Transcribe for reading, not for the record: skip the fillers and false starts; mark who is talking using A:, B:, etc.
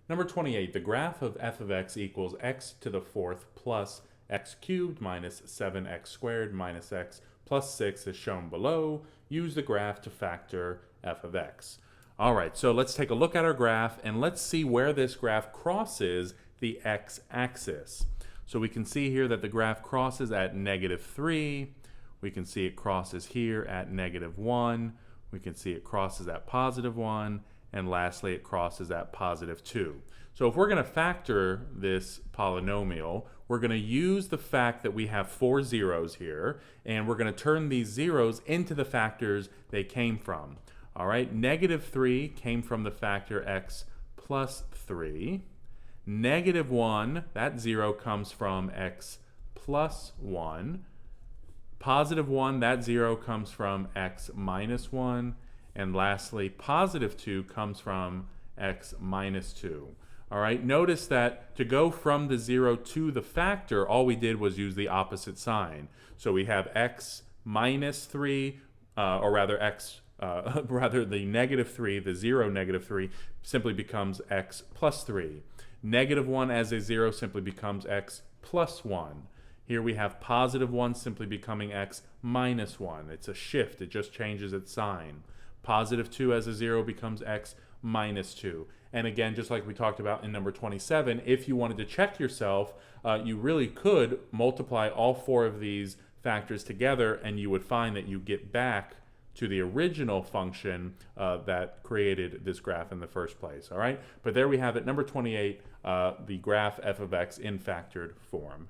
A: Number 28, the graph of f of x equals x to the fourth plus x cubed minus 7x squared minus x plus 6 is shown below. Use the graph to factor f of x. All right, so let's take a look at our graph and let's see where this graph crosses the x-axis. So we can see here that the graph crosses at -3. We can see it crosses here at -1. We can see it crosses at +1. And lastly, it crosses at +2. So if we're going to factor this polynomial, we're going to use the fact that we have 4 zeros here, and we're going to turn these zeros into the factors they came from. All right, -3 came from the factor x plus 3. -1, that 0 comes from x plus 1. +1, that 0 comes from x minus 1. And lastly, +2 comes from x minus 2. All right, notice that to go from the 0 to the factor, all we did was use the opposite sign. So we have x minus 3, or rather rather the -3, the 0 -3, simply becomes x plus 3. -1 as a 0 simply becomes x plus 1. Here we have +1 simply becoming x minus 1. It's a shift, it just changes its sign. +2 as a 0 becomes x minus 2. And again, just like we talked about in number 27, if you wanted to check yourself, you really could multiply all 4 of these factors together and you would find that you get back to the original function that created this graph in the first place. All right, but there we have it, number 28, the graph f of x in factored form.